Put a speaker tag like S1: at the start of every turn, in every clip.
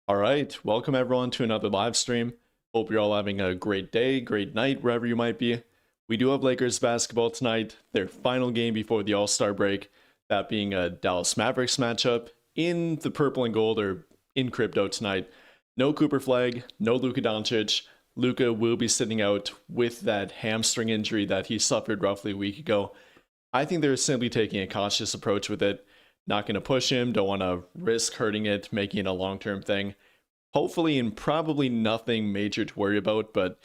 S1: All right, welcome everyone to another live stream. Hope you're all having a great day, great night, wherever you might be. We do have Lakers basketball tonight, their final game before the All-Star break, that being a Dallas Mavericks matchup in the purple and gold or in crypto tonight. No Cooper Flag, no Luka Doncic. Luka will be sitting out with that hamstring injury that he suffered roughly a week ago. I think they're simply taking a cautious approach with it. Not going to push him, don't want to risk hurting it, making it a long-term thing. Hopefully, and probably nothing major to worry about, but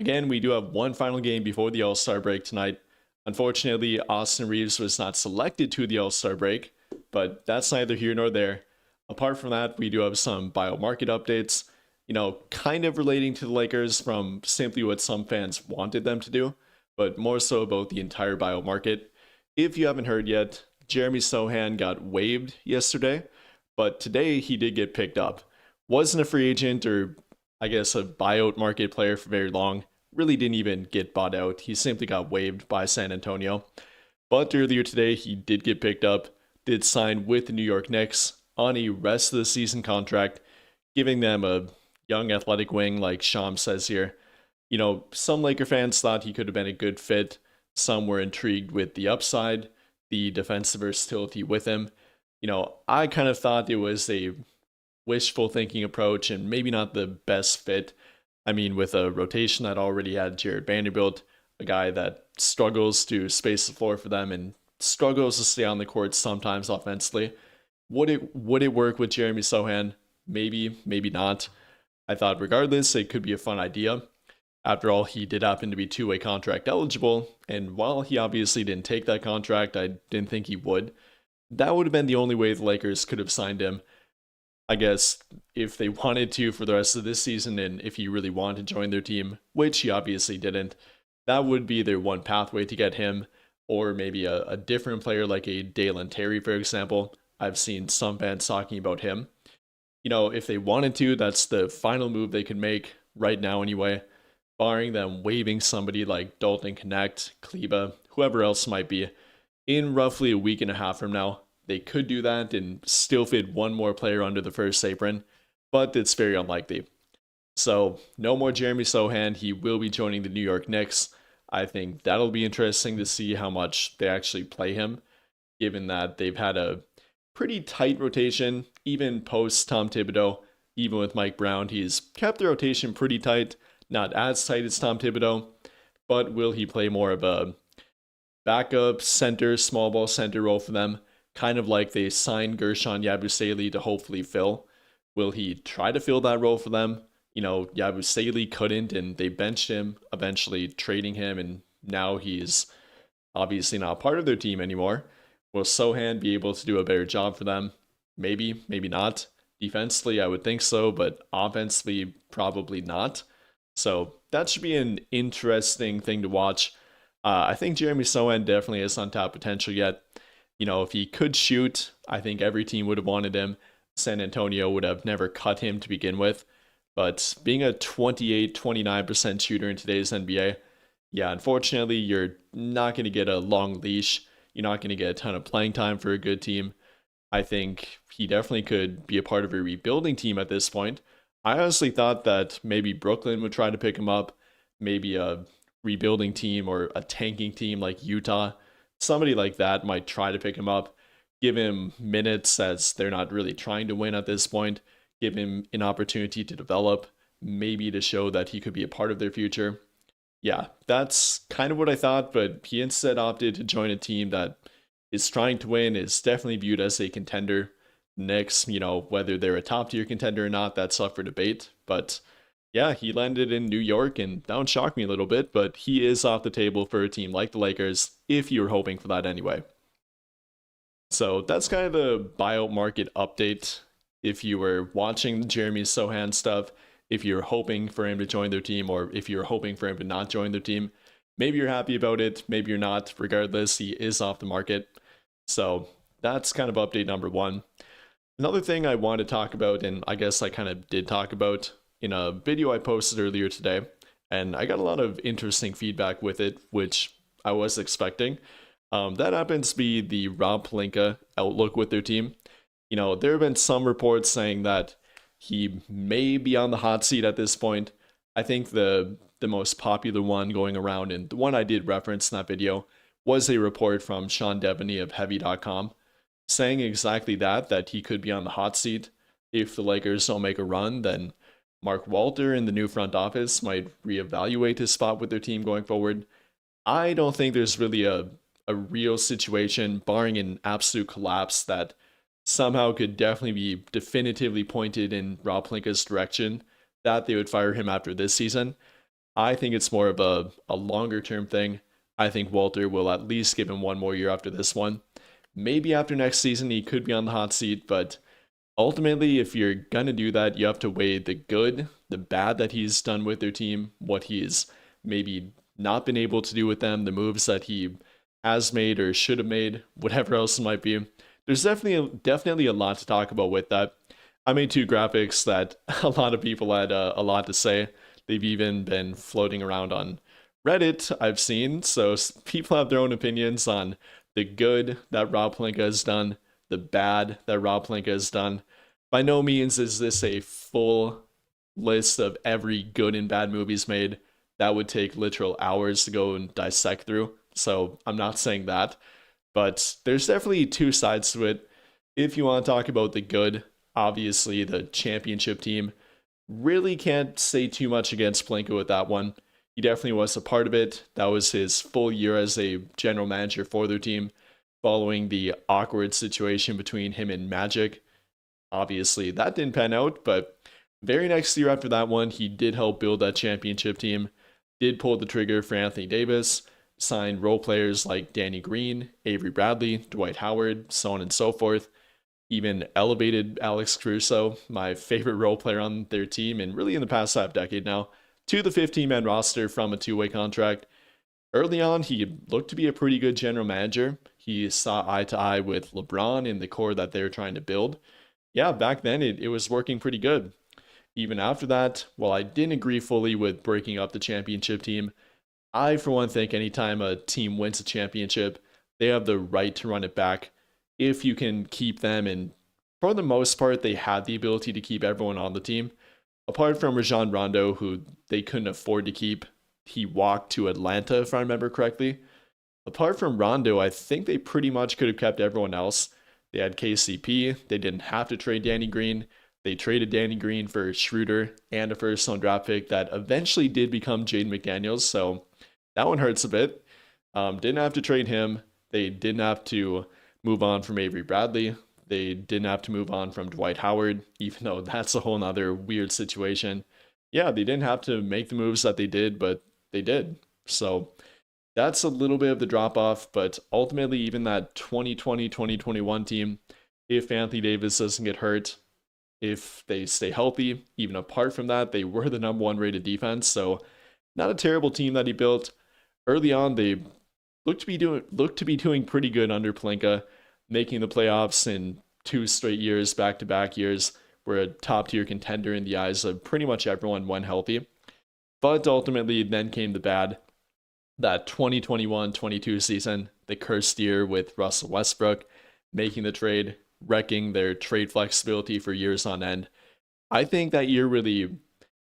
S1: again, we do have one final game before the All-Star break tonight. Unfortunately, Austin Reeves was not selected to the All-Star break, but that's neither here nor there. Apart from that, we do have some Buyout market updates, kind of relating to the Lakers from simply what some fans wanted them to do, but more so about the entire Buyout market. If you haven't heard yet, Jeremy Sochan got waived yesterday, but today he did get picked up. Wasn't a free agent or I guess a buyout market player for very long. Really didn't even get bought out. He simply got waived by San Antonio. But earlier today, he did get picked up, did sign with the New York Knicks on a rest of the season contract, giving them a young athletic wing, like Sham says here. Some Laker fans thought he could have been a good fit. Some were intrigued with the upside, the defensive versatility with him. I kind of thought it was a wishful thinking approach and maybe not the best fit. I mean, with a rotation that already had Jared Vanderbilt, a guy that struggles to space the floor for them and struggles to stay on the court sometimes offensively. Would it work with Jeremy Sochan? Maybe, maybe not. I thought regardless, it could be a fun idea. After all, he did happen to be two-way contract eligible, and while he obviously didn't take that contract, I didn't think he would. That would have been the only way the Lakers could have signed him. I guess if they wanted to for the rest of this season, and if he really wanted to join their team, which he obviously didn't, that would be their one pathway to get him, or maybe a different player like a Dalen Terry, for example. I've seen some fans talking about him. If they wanted to, that's the final move they could make right now anyway, barring them waiving somebody like Dalton Connect, Kleba, whoever else might be, in roughly a week and a half from now. They could do that and still fit one more player under the first apron, but it's very unlikely. So, no more Jeremy Sochan. He will be joining the New York Knicks. I think that'll be interesting to see how much they actually play him, given that they've had a pretty tight rotation, even post Tom Thibodeau. Even with Mike Brown, he's kept the rotation pretty tight, not as tight as Tom Thibodeau, but will he play more of a backup center, small ball center role for them? Kind of like they signed Gershon Yabusele to hopefully fill. Will he try to fill that role for them? Yabusele couldn't, and they benched him, eventually trading him, and now he's obviously not part of their team anymore. Will Sochan be able to do a better job for them? Maybe, maybe not. Defensively, I would think so, but offensively, probably not. So that should be an interesting thing to watch. I think Jeremy Sochan definitely has untapped potential yet. If he could shoot, I think every team would have wanted him. San Antonio would have never cut him to begin with. But being a 28-29% shooter in today's NBA, yeah, unfortunately, you're not going to get a long leash. You're not going to get a ton of playing time for a good team. I think he definitely could be a part of a rebuilding team at this point. I honestly thought that maybe Brooklyn would try to pick him up, maybe a rebuilding team or a tanking team like Utah. Somebody like that might try to pick him up, give him minutes as they're not really trying to win at this point, give him an opportunity to develop, maybe to show that he could be a part of their future. Yeah, that's kind of what I thought, but he instead opted to join a team that is trying to win, is definitely viewed as a contender. Knicks, whether they're a top tier contender or not, that's up for debate. But yeah, he landed in New York, and that would shock me a little bit, but he is off the table for a team like the Lakers, if you were hoping for that anyway. So that's kind of the buyout market update. If you were watching the Jeremy Sochan stuff, if you're hoping for him to join their team, or if you're hoping for him to not join their team, maybe you're happy about it, maybe you're not. Regardless, he is off the market. So that's kind of update number one. Another thing I want to talk about, and I guess I kind of did talk about in a video I posted earlier today, and I got a lot of interesting feedback with it, which I was expecting. That happens to be the Rob Pelinka outlook with their team. There have been some reports saying that He may be on the hot seat at this point. I think the most popular one going around, and the one I did reference in that video, was a report from Sean Devaney of Heavy.com saying exactly that he could be on the hot seat. If the Lakers don't make a run, then Mark Walter in the new front office might reevaluate his spot with their team going forward. I don't think there's really a real situation, barring an absolute collapse, that somehow could definitely be definitively pointed in Rob Pelinka's direction that they would fire him after this season. I think it's more of a longer term thing. I think Walter will at least give him one more year after this one. Maybe after next season he could be on the hot seat, but ultimately, if you're gonna do that, you have to weigh the good, the bad that he's done with their team, what he's maybe not been able to do with them, the moves that he has made or should have made, whatever else it might be. There's definitely a lot to talk about with that. I made 2 graphics that a lot of people had a lot to say. They've even been floating around on Reddit, I've seen, so people have their own opinions on the good that Rob Pelinka has done, the bad that Rob Pelinka has done. By no means is this a full list of every good and bad move he's made. That would take literal hours to go and dissect through, so I'm not saying that. But there's definitely 2 sides to it. If you want to talk about the good, obviously the championship team. Really can't say too much against Pelinka with that one. He definitely was a part of it. That was his full year as a general manager for their team, following the awkward situation between him and Magic. Obviously, that didn't pan out, but very next year after that one, he did help build that championship team, did pull the trigger for Anthony Davis, signed role players like Danny Green, Avery Bradley, Dwight Howard, so on and so forth. Even elevated Alex Caruso, my favorite role player on their team, and really in the past half decade now, to the 15-man roster from a 2-way contract. Early on, he looked to be a pretty good general manager. He saw eye to eye with LeBron in the core that they were trying to build. Yeah, back then it was working pretty good. Even after that, while I didn't agree fully with breaking up the championship team, I for one think anytime a team wins a championship, they have the right to run it back if you can keep them, and for the most part, they had the ability to keep everyone on the team. Apart from Rajon Rondo, who they couldn't afford to keep, he walked to Atlanta, if I remember correctly. Apart from Rondo, I think they pretty much could have kept everyone else. They had KCP, they didn't have to trade Danny Green. They traded Danny Green for Schroeder and a first-round draft pick that eventually did become Jaden McDaniels, so that one hurts a bit. Didn't have to trade him. They didn't have to move on from Avery Bradley. They didn't have to move on from Dwight Howard, even though that's a whole nother weird situation. Yeah, they didn't have to make the moves that they did, but they did. So that's a little bit of the drop-off, but ultimately even that 2020-2021 team, if Anthony Davis doesn't get hurt, if they stay healthy, even apart from that, they were the #1 rated defense, so not a terrible team that he built. Early on, they looked to be doing pretty good under Pelinka, making the playoffs in 2 straight years, back-to-back years, were a top-tier contender in the eyes of pretty much everyone when healthy. But ultimately, then came the bad. That 2021-22 season, the cursed year with Russell Westbrook, making the trade, wrecking their trade flexibility for years on end. I think that year really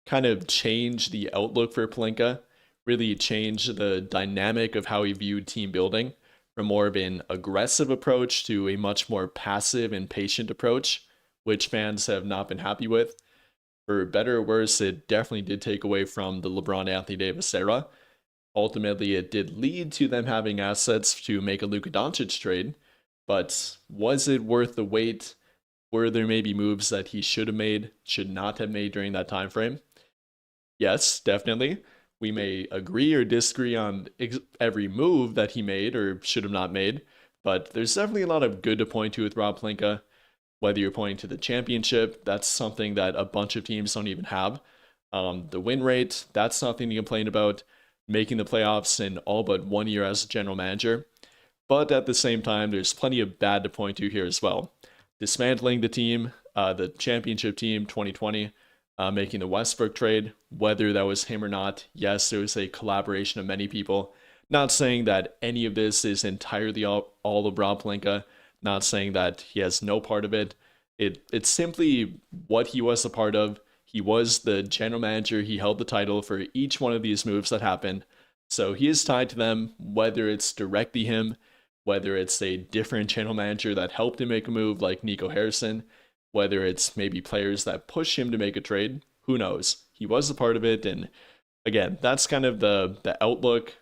S1: kind of changed the outlook for Pelinka, really changed the dynamic of how he viewed team building, from more of an aggressive approach to a much more passive and patient approach, which fans have not been happy with. For better or worse, it definitely did take away from the LeBron Anthony Davis era. Ultimately, it did lead to them having assets to make a Luka Doncic trade, but was it worth the wait? Were there maybe moves that he should have made, should not have made during that time frame? Yes, definitely. We may agree or disagree on every move that he made or should have not made, but there's definitely a lot of good to point to with Rob Pelinka. Whether you're pointing to the championship, that's something that a bunch of teams don't even have. The win rate, that's nothing to complain about. Making the playoffs in all but 1 year as a general manager. But at the same time, there's plenty of bad to point to here as well. Dismantling the team, the championship team 2020, making the Westbrook trade, whether that was him or not. Yes, there was a collaboration of many people. Not saying that any of this is entirely all of Rob Pelinka. Not saying that he has no part of it. It's simply what he was a part of. He was the general manager. He held the title for each one of these moves that happened. So he is tied to them, whether it's directly him, whether it's a different channel manager that helped him make a move like Nico Harrison, whether it's maybe players that push him to make a trade. Who knows? He was a part of it, and again, that's kind of the outlook,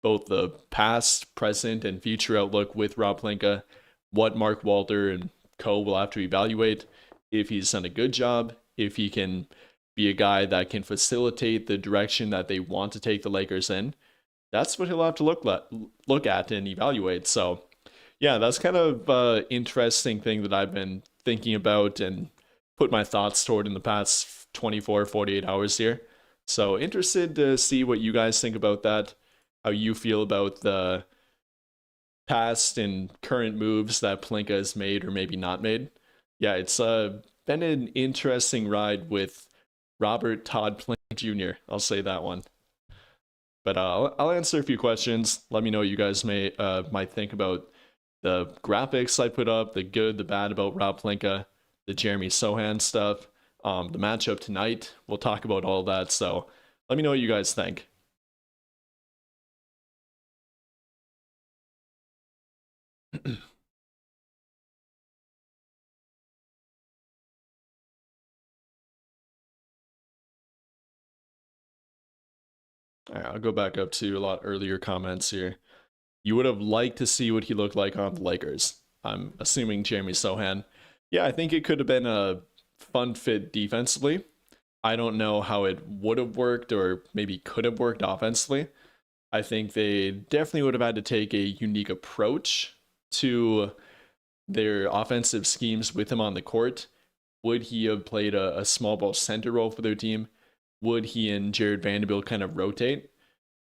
S1: both the past, present, and future outlook with Rob Pelinka. What Mark Walter and co will have to evaluate if he's done a good job, if he can be a guy that can facilitate the direction that they want to take the Lakers in. That's what he'll have to look at and evaluate. So, yeah, that's kind of an interesting thing that I've been thinking about and put my thoughts toward in the past 24, 48 hours here. So, interested to see what you guys think about that, how you feel about the past and current moves that Pelinka has made or maybe not made. Yeah, it's been an interesting ride with Robert Todd Pelinka Jr. I'll say that one. But I'll answer a few questions. Let me know what you guys might think about the graphics I put up, the good, the bad about Rob Pelinka, the Jeremy Sochan stuff, the matchup tonight. We'll talk about all that. So let me know what you guys think. All right, I'll go back up to a lot earlier comments here. You would have liked to see what he looked like on the Lakers. I'm assuming Jeremy Sochan. Yeah, I think it could have been a fun fit defensively. I don't know how it would have worked or maybe could have worked offensively. I think they definitely would have had to take a unique approach to their offensive schemes with him on the court. Would he have played a small ball center role for their team? Would he and Jared Vanderbilt kind of rotate?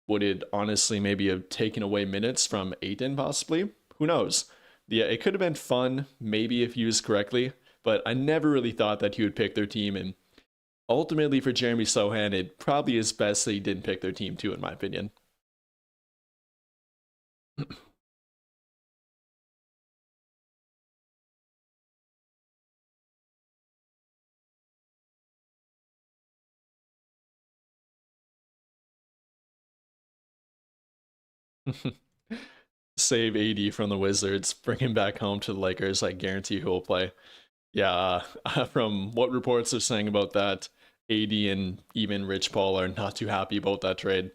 S1: Would it honestly maybe have taken away minutes from Ayton possibly? Who knows? Yeah, it could have been fun, maybe if used correctly, but I never really thought that he would pick their team. And ultimately for Jeremy Sochan, it probably is best that he didn't pick their team too, in my opinion. Save AD from the Wizards, bring him back home to the Lakers. I guarantee he'll play. Yeah, from what reports are saying about that, AD and even Rich Paul are not too happy about that trade.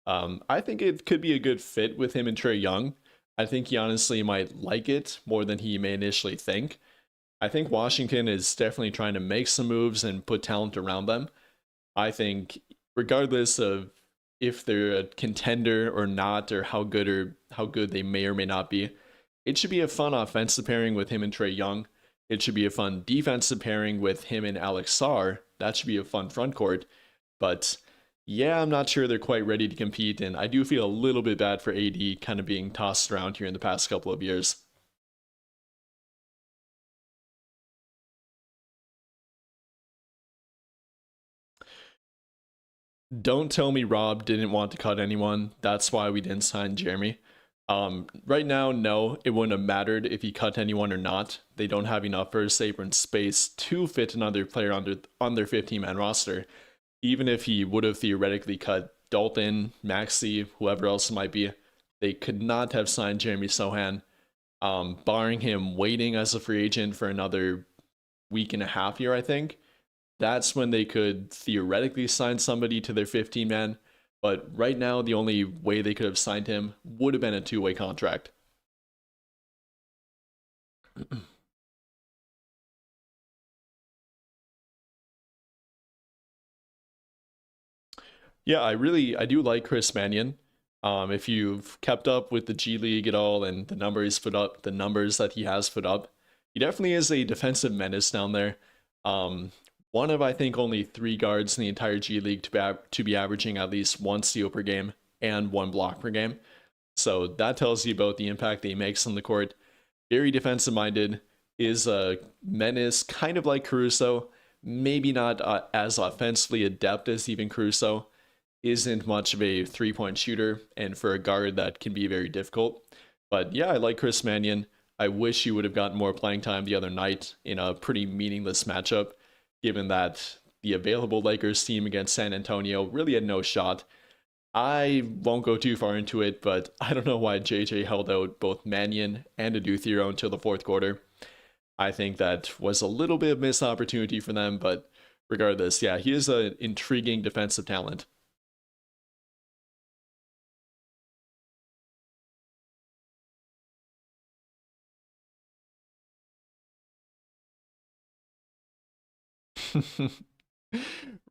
S1: I think it could be a good fit with him and Trae Young. I think he honestly might like it more than he may initially think. I think Washington is definitely trying to make some moves and put talent around them. I think regardless of if they're a contender or not, or how good they may or may not be, it should be a fun offensive pairing with him and Trae Young. It should be a fun defensive pairing with him and Alex Sarr. That should be a fun front court. But yeah, I'm not sure they're quite ready to compete, and I do feel a little bit bad for AD kind of being tossed around here in the past couple of years. Don't tell me Rob didn't want to cut anyone. That's why we didn't sign Jeremy. Right now, no, it wouldn't have mattered if he cut anyone or not. They don't have enough first apron space to fit another player on their 15-man roster. Even if he would have theoretically cut Dalton, Maxey, whoever else it might be, they could not have signed Jeremy Sochan. Barring him waiting as a free agent for another week and a half here, I think that's when they could theoretically sign somebody to their 15 man. But right now, the only way they could have signed him would have been a two-way contract. Yeah, I do like Chris Mannion. If you've kept up with the G League at all and the numbers that he has put up, he definitely is a defensive menace down there. Um, One of I think only three guards in the entire G League to be averaging at least one steal per game and one block per game. So that tells you about the impact that he makes on the court. Very defensive minded, is a menace, kind of like Caruso. Maybe not as offensively adept as even Caruso. Isn't much of a 3-point shooter, and for a guard that can be very difficult. But yeah, I like Chris Mannion. I wish he would have gotten more playing time the other night in a pretty meaningless matchup, given that the available Lakers team against San Antonio really had no shot. I won't go too far into it, but I don't know why JJ held out both Mannion and Adouthiro until the fourth quarter. I think that was a little bit of missed opportunity for them, but regardless, yeah, he is an intriguing defensive talent.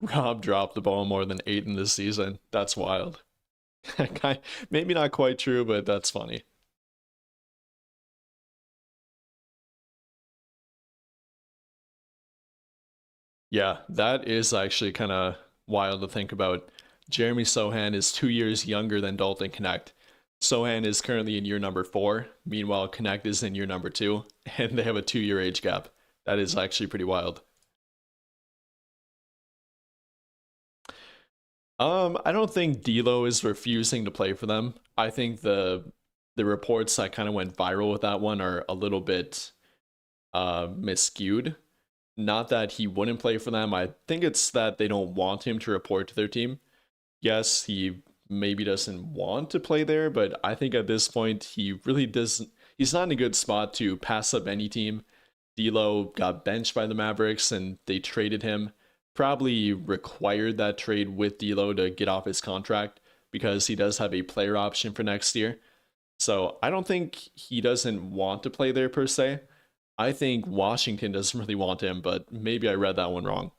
S1: Rob dropped the ball more than 8 in this season. That's wild. Maybe not quite true, but that's funny. Yeah, that is actually kind of wild to think about. Jeremy Sohan is 2 years younger than Dalton Connect. Sohan is currently in year number 4, meanwhile Connect is in year number 2, and they have a 2 year age gap. That is actually pretty wild. I don't think D'Lo is refusing to play for them. I think the reports that kind of went viral with that one are a little bit miscued. Not that he wouldn't play for them. I think it's that they don't want him to report to their team. Yes, he maybe doesn't want to play there, but I think at this point he really doesn't. He's not in a good spot to pass up any team. D'Lo got benched by the Mavericks, and they traded him. Probably required that trade with D'Lo to get off his contract because he does have a player option for next year. So I don't think he doesn't want to play there per se. I think Washington doesn't really want him, but maybe I read that one wrong.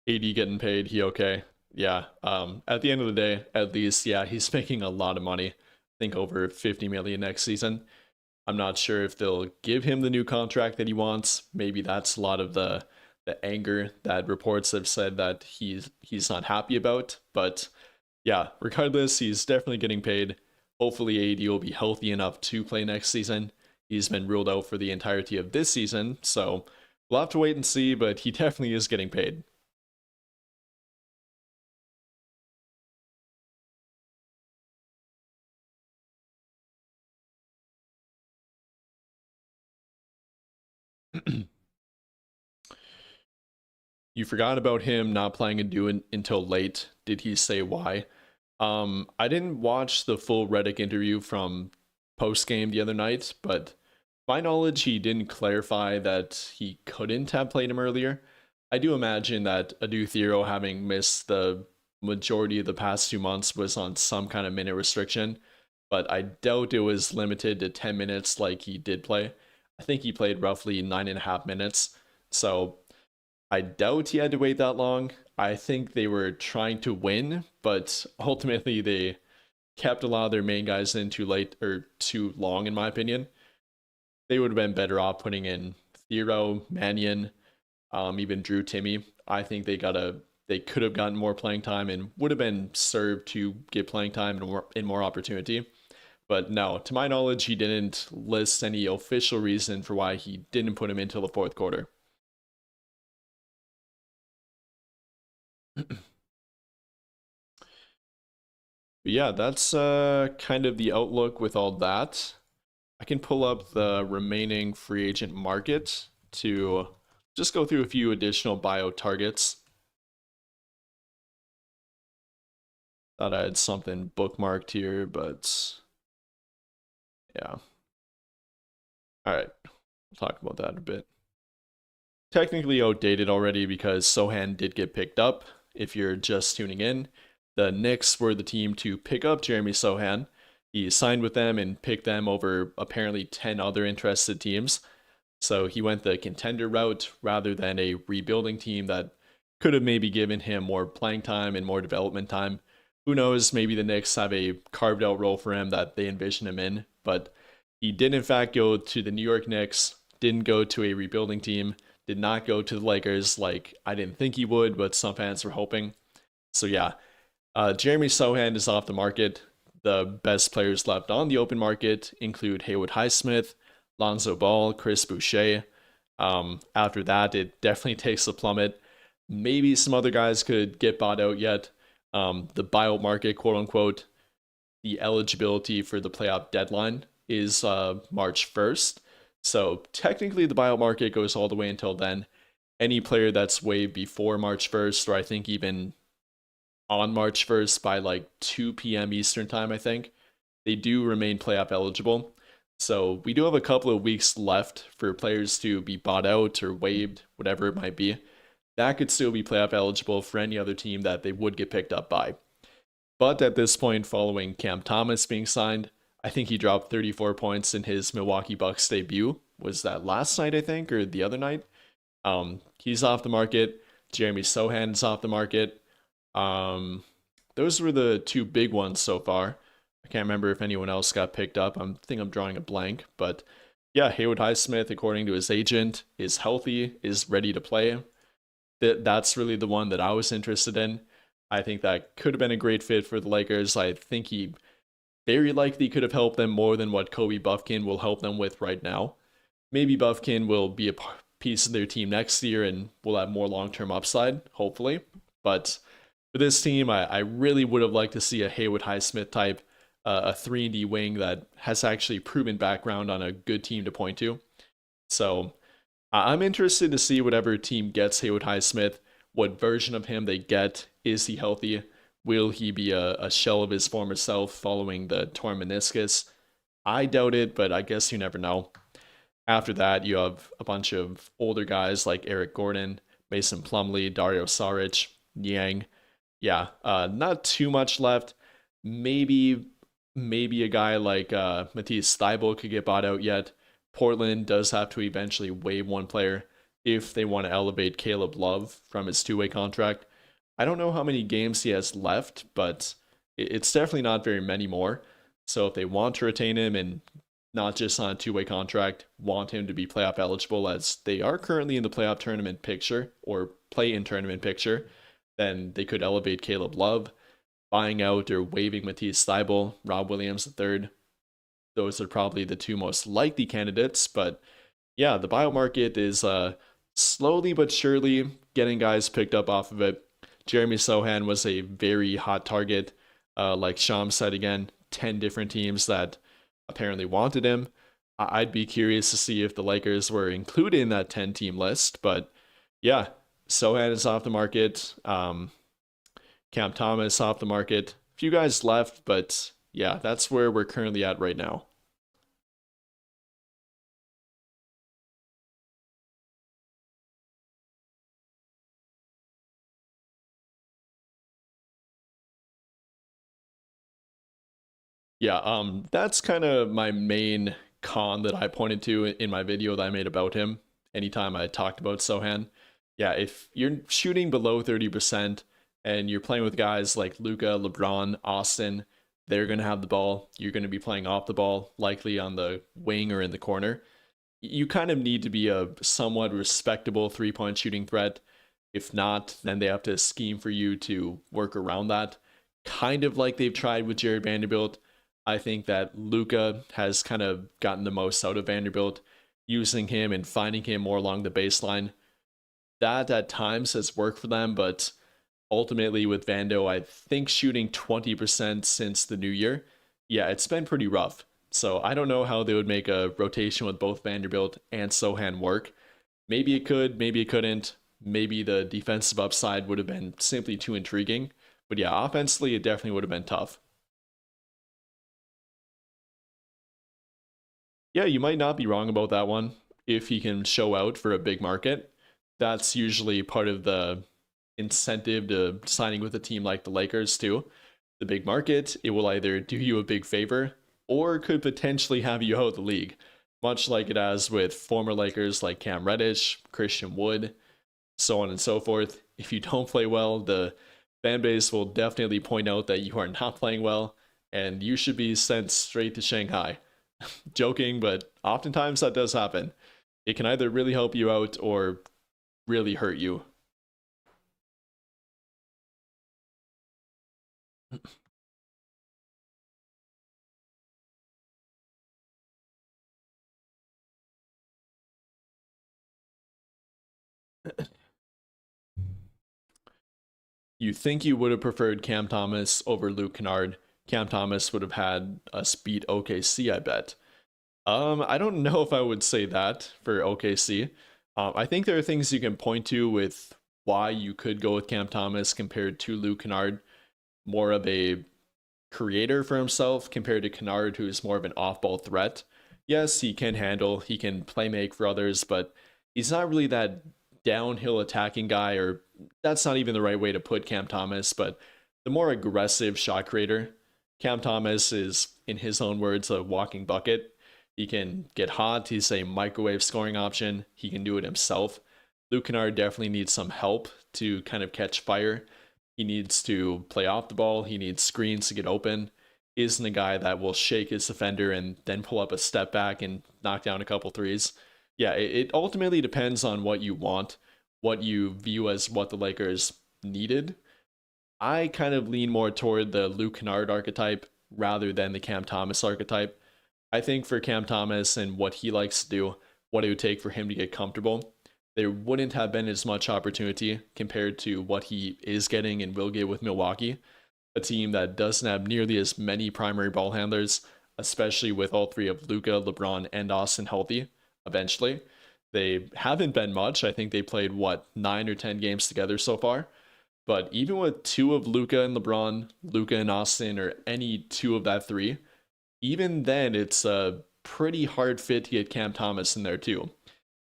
S1: AD getting paid, he okay. Yeah. At the end of the day, at least, yeah, he's making a lot of money. I think over 50 million next season. I'm not sure if they'll give him the new contract that he wants. Maybe that's a lot of the anger that reports have said that he's not happy about. But yeah, regardless, he's definitely getting paid. Hopefully AD will be healthy enough to play next season. He's been ruled out for the entirety of this season, so we'll have to wait and see, but he definitely is getting paid. You forgot about him not playing and doing until late. Did he say why? I didn't watch the full Reddick interview from post game the other night, but my knowledge, he didn't clarify that he couldn't have played him earlier. I do imagine that Adu Thero, having missed the majority of the past 2 months, was on some kind of minute restriction, but I doubt it was limited to 10 minutes like he did play. I think he played roughly 9.5 minutes. So I doubt he had to wait that long. I think they were trying to win, but ultimately they kept a lot of their main guys in too late or too long, in my opinion. They would have been better off putting in Thero, Mannion, even Drew Timmy. I think they could have gotten more playing time and would have been served to get playing time and more opportunity. But no, to my knowledge, he didn't list any official reason for why he didn't put him until the fourth quarter. But yeah, that's kind of the outlook with all that. I can pull up the remaining free agent market to just go through a few additional bio targets. Thought I had something bookmarked here, but yeah. All right, we'll talk about that a bit. Technically outdated already because Sohan did get picked up. If you're just tuning in, the Knicks were the team to pick up Jeremy Sohan. He signed with them and picked them over apparently 10 other interested teams. So he went the contender route rather than a rebuilding team that could have maybe given him more playing time and more development time. Who knows, maybe the Knicks have a carved out role for him that they envision him in. But he did, in fact, go to the New York Knicks, didn't go to a rebuilding team, did not go to the Lakers like I didn't think he would, but some fans were hoping. So yeah, Jeremy Sohan is off the market. The best players left on the open market include Haywood Highsmith, Lonzo Ball, Chris Boucher. After that, it definitely takes a plummet. Maybe some other guys could get bought out yet. The buyout market, quote unquote, the eligibility for the playoff deadline is March 1st. So technically, the buyout market goes all the way until then. Any player that's waived before March 1st, or I think even on March 1st by like 2 p.m. Eastern time, I think, they do remain playoff eligible. So we do have a couple of weeks left for players to be bought out or waived, whatever it might be. That could still be playoff eligible for any other team that they would get picked up by. But at this point, following Cam Thomas being signed, I think he dropped 34 points in his Milwaukee Bucks debut. Was that last night, I think, or the other night? He's off the market. Jeremy Sochan is off the market. Those were the two big ones so far. I can't remember if anyone else got picked up. I think I'm drawing a blank. But yeah, Haywood Highsmith, according to his agent, is healthy, is ready to play. That's really the one that I was interested in. I think that could have been a great fit for the Lakers. I think he very likely could have helped them more than what Kobe Buffkin will help them with right now. Maybe Buffkin will be a piece of their team next year and will have more long-term upside, hopefully. But for this team, I really would have liked to see a Haywood Highsmith type, a 3-and-D wing that has actually proven background on a good team to point to. So I'm interested to see whatever team gets Haywood Highsmith, what version of him they get. Is he healthy? Will he be a shell of his former self following the torn meniscus? I doubt it, but I guess you never know. After that, you have a bunch of older guys like Eric Gordon, Mason Plumlee, Dario Saric, Yang. Yeah, not too much left. Maybe a guy like Matisse Thybulle could get bought out yet. Portland does have to eventually waive one player if they want to elevate Caleb Love from his two-way contract. I don't know how many games he has left, but it's definitely not very many more. So if they want to retain him and not just on a two-way contract, want him to be playoff eligible as they are currently in the playoff tournament picture or play-in tournament picture, then they could elevate Caleb Love, buying out or waiving Matisse Thybulle, Rob Williams III. Those are probably the two most likely candidates, but yeah, the buyout market is slowly but surely getting guys picked up off of it. Jeremy Sochan was a very hot target. Like Sham said again, 10 different teams that apparently wanted him. I'd be curious to see if the Lakers were included in that 10-team list. But yeah, Sochan is off the market. Cam Thomas off the market. A few guys left, but yeah, that's where we're currently at right now. Yeah, that's kind of my main con that I pointed to in my video that I made about him anytime I talked about Sochan. Yeah, if you're shooting below 30% and you're playing with guys like Luka, LeBron, Austin, they're going to have the ball. You're going to be playing off the ball, likely on the wing or in the corner. You kind of need to be a somewhat respectable three-point shooting threat. If not, then they have to scheme for you to work around that. Kind of like they've tried with Jared Vanderbilt. I think that Luka has kind of gotten the most out of Vanderbilt, using him and finding him more along the baseline. That at times has worked for them, but ultimately with Vando, I think shooting 20% since the new year, yeah, it's been pretty rough. So I don't know how they would make a rotation with both Vanderbilt and Sochan work. Maybe it could, maybe it couldn't. Maybe the defensive upside would have been simply too intriguing. But yeah, offensively, it definitely would have been tough. Yeah, you might not be wrong about that one. If he can show out for a big market, that's usually part of the incentive to signing with a team like the Lakers too. The big market, it will either do you a big favor or could potentially have you out of the league, much like it has with former Lakers like Cam Reddish, Christian Wood, so on and so forth. If you don't play well, the fan base will definitely point out that you are not playing well and you should be sent straight to Shanghai. Joking, but oftentimes that does happen. It can either really help you out or really hurt you. You think you would have preferred Cam Thomas over Luke Kennard. Cam Thomas would have had us beat OKC, I bet. I don't know if I would say that for OKC. I think there are things you can point to with why you could go with Cam Thomas compared to Luke Kennard, more of a creator for himself compared to Kennard, who is more of an off-ball threat. Yes, he can handle, he can play make for others, but he's not really that downhill attacking guy, or that's not even the right way to put Cam Thomas, but the more aggressive shot creator. Cam Thomas is, in his own words, a walking bucket. He can get hot. He's a microwave scoring option. He can do it himself. Luke Kennard definitely needs some help to kind of catch fire. He needs to play off the ball. He needs screens to get open. He isn't a guy that will shake his defender and then pull up a step back and knock down a couple threes. Yeah, it ultimately depends on what you want, what you view as what the Lakers needed. I kind of lean more toward the Luke Kennard archetype rather than the Cam Thomas archetype. I think for Cam Thomas and what he likes to do, what it would take for him to get comfortable, there wouldn't have been as much opportunity compared to what he is getting and will get with Milwaukee, a team that doesn't have nearly as many primary ball handlers, especially with all three of Luka, LeBron, and Austin healthy eventually. They haven't been much. I think they played, 9 or 10 games together so far. But even with two of Luka and LeBron, Luka and Austin, or any two of that three, even then it's a pretty hard fit to get Cam Thomas in there too.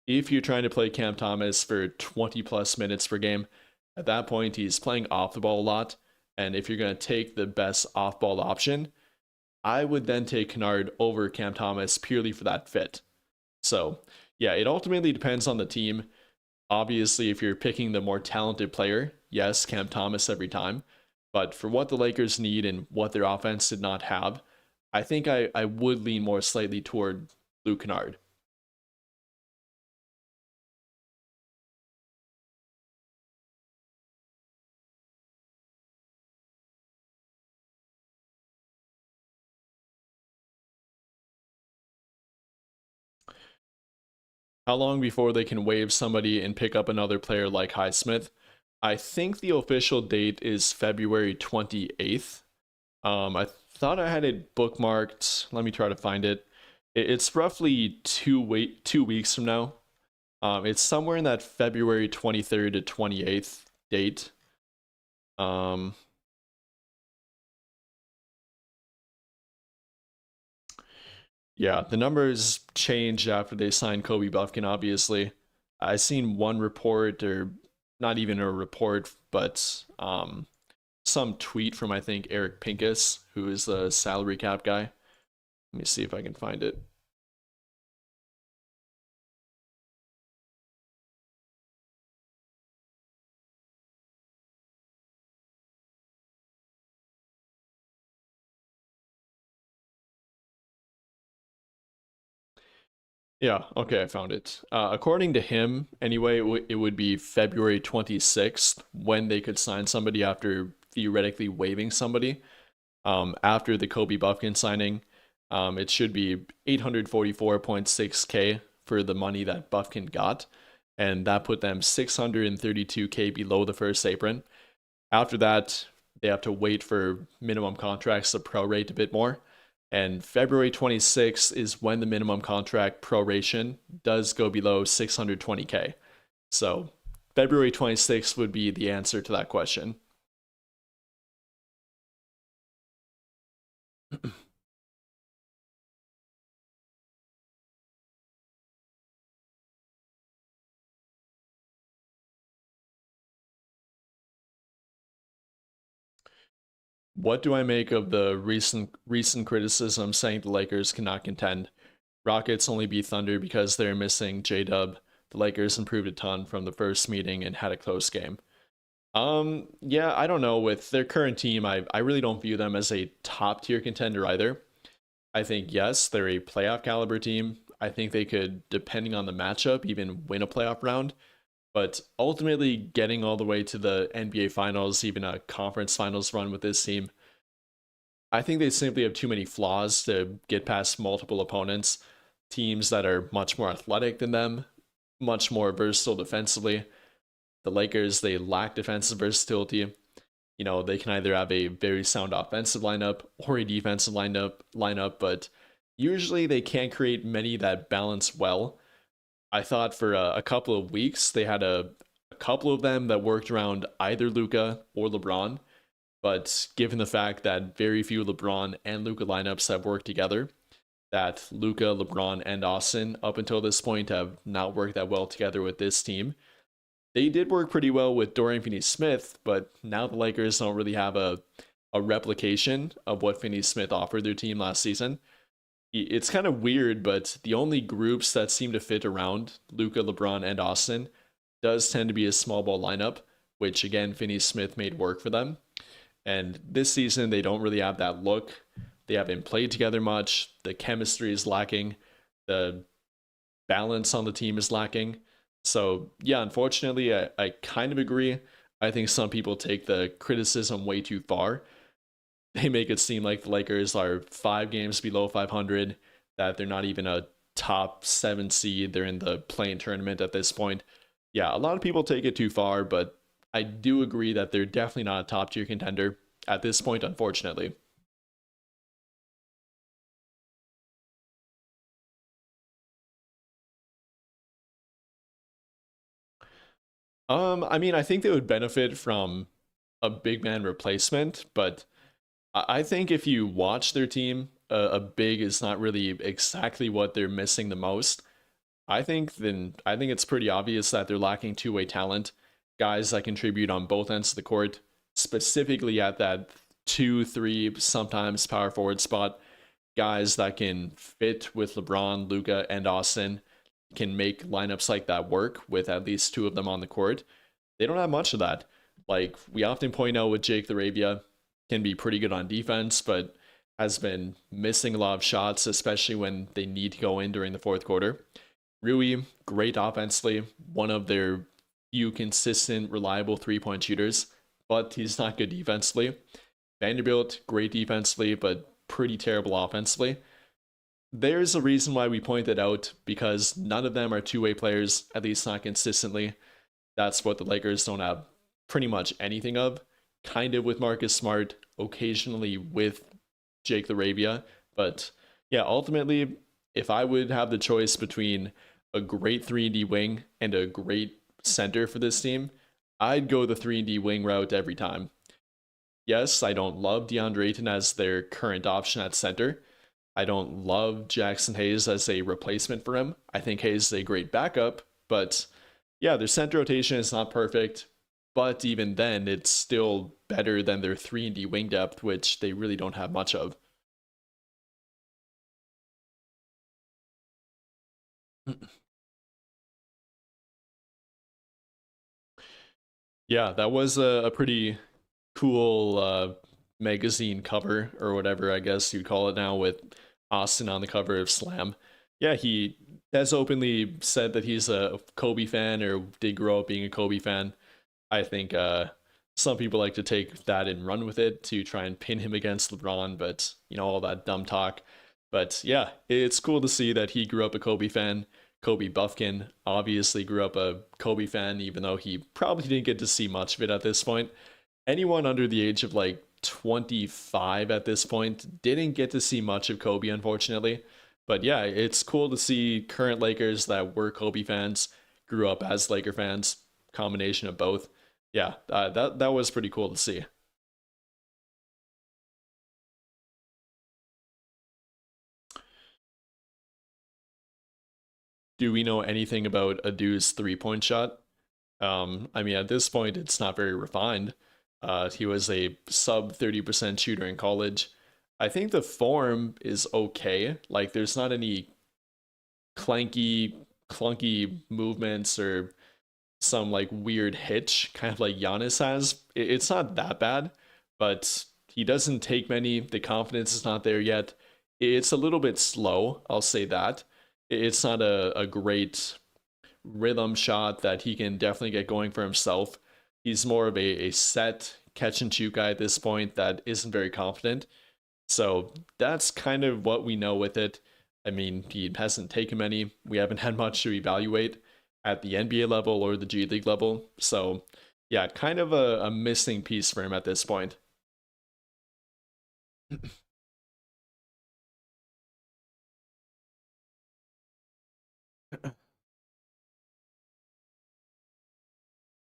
S1: If you're trying to play Cam Thomas for 20 plus minutes per game, at that point he's playing off the ball a lot. And if you're going to take the best off ball option, I would then take Kennard over Cam Thomas purely for that fit. So, yeah, it ultimately depends on the team. Obviously, if you're picking the more talented player, yes, Cam Thomas every time. But for what the Lakers need and what their offense did not have, I think I would lean more slightly toward Luke Kennard. How long before they can waive somebody and pick up another player like Highsmith? I think the official date is February 28th. I thought I had it bookmarked. Let me try to find it. It's roughly 2 weeks from now. It's somewhere in that February 23rd to 28th date. Um, yeah, the numbers changed after they signed Kobe Buffkin, obviously. I seen one report, or not even a report, but some tweet from, I think, Eric Pincus, who is the salary cap guy. Let me see if I can find it. Yeah, okay, I found it. According to him, anyway, it would be February 26th when they could sign somebody after theoretically waiving somebody. After the Kobe Buffkin signing, it should be 844.6K for the money that Buffkin got, and that put them 632K below the first apron. After that, they have to wait for minimum contracts to prorate a bit more. And February 26th is when the minimum contract proration does go below 620K. So February 26th would be the answer to that question. What do I make of the recent criticism saying the Lakers cannot contend? Rockets only beat Thunder because they're missing J-Dub. The Lakers improved a ton from the first meeting and had a close game. Yeah, I don't know. With their current team, I really don't view them as a top tier contender either. I think, yes, they're a playoff caliber team. I think they could, depending on the matchup, even win a playoff round. But ultimately, getting all the way to the NBA Finals, even a conference finals run with this team, I think they simply have too many flaws to get past multiple opponents, teams that are much more athletic than them, much more versatile defensively. The Lakers, they lack defensive versatility. They can either have a very sound offensive lineup or a defensive lineup, but usually they can't create many that balance well. I thought for a couple of weeks they had a couple of them that worked around either Luka or LeBron, but given the fact that very few LeBron and Luka lineups have worked together, that Luka, LeBron, and Austin up until this point have not worked that well together with this team. They did work pretty well with Dorian Finney-Smith, but now the Lakers don't really have a replication of what Finney-Smith offered their team last season. It's kind of weird, but the only groups that seem to fit around Luka, LeBron, and Austin does tend to be a small ball lineup, which again Finney-Smith made work for them. And this season they don't really have that look. They haven't played together much. The chemistry is lacking. The balance on the team is lacking. So yeah, unfortunately, I kind of agree. I think some people take the criticism way too far. They make it seem like the Lakers are 5 games below 500, that they're not even a top 7 seed. They're in the play-in tournament at this point. Yeah, a lot of people take it too far, but I do agree that they're definitely not a top tier contender at this point, unfortunately. I mean, I think they would benefit from a big man replacement, but I think if you watch their team, a big is not really exactly what they're missing the most. I think it's pretty obvious that they're lacking two-way talent, guys that contribute on both ends of the court, specifically at that 2, 3, sometimes power forward spot, guys that can fit with LeBron, Luka, and Austin, can make lineups like that work with at least two of them on the court. They don't have much of that. Like we often point out with Jake LaRavia, can be pretty good on defense, but has been missing a lot of shots, especially when they need to go in during the fourth quarter. Rui, great offensively, one of their few consistent, reliable 3-point shooters, but he's not good defensively. Vanderbilt, great defensively, but pretty terrible offensively. There's a reason why we point that out, because none of them are two-way players, at least not consistently. That's what the Lakers don't have pretty much anything of. Kind of with Marcus Smart, occasionally with Jake LaRavia. But yeah, ultimately, if I would have the choice between a great 3-and-D wing and a great center for this team, I'd go the 3-and-D wing route every time. Yes, I don't love DeAndre Ayton as their current option at center. I don't love Jackson Hayes as a replacement for him. I think Hayes is a great backup, but yeah, their center rotation is not perfect. But even then, it's still better than their 3-and-D wing depth, which they really don't have much of. Yeah, that was a pretty cool magazine cover, or whatever I guess you'd call it now, with Austin on the cover of Slam. Yeah, he has openly said that he's a Kobe fan, or did grow up being a Kobe fan. I think some people like to take that and run with it to try and pin him against LeBron, but all that dumb talk. But yeah, it's cool to see that he grew up a Kobe fan. Kobe Buffkin obviously grew up a Kobe fan, even though he probably didn't get to see much of it at this point. Anyone under the age of like 25 at this point didn't get to see much of Kobe, unfortunately. But yeah, it's cool to see current Lakers that were Kobe fans grew up as Laker fans, combination of both. Yeah, that was pretty cool to see. Do we know anything about Adu's 3-point shot? I mean, at this point, it's not very refined. He was a sub 30% shooter in college. I think the form is okay. Like, there's not any clanky, clunky movements or some like weird hitch, kind of like Giannis has. It's not that bad, but he doesn't take many. The confidence is not there yet. It's a little bit slow, I'll say that. It's not a great rhythm shot that he can definitely get going for himself. He's more of a set catch and shoot guy at this point that isn't very confident. So that's kind of what we know with it. I mean, he hasn't taken many. We haven't had much to evaluate at the NBA level or the G League level. So Yeah, kind of a missing piece for him at this point.